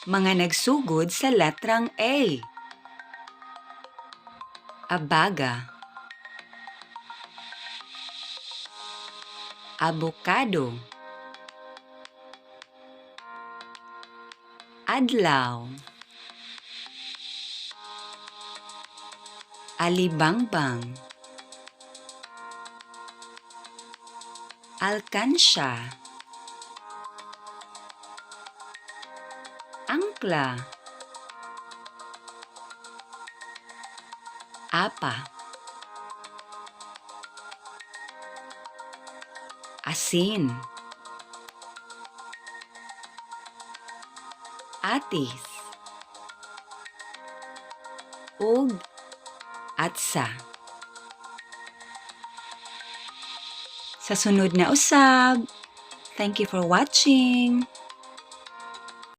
Mga nagsugod sa letrang A. Abaga, abokado, adlaw, alibangbang, alkansya, angkla, apa, asin, atis, ug atsa. Sa sunod na usab, thank you for watching.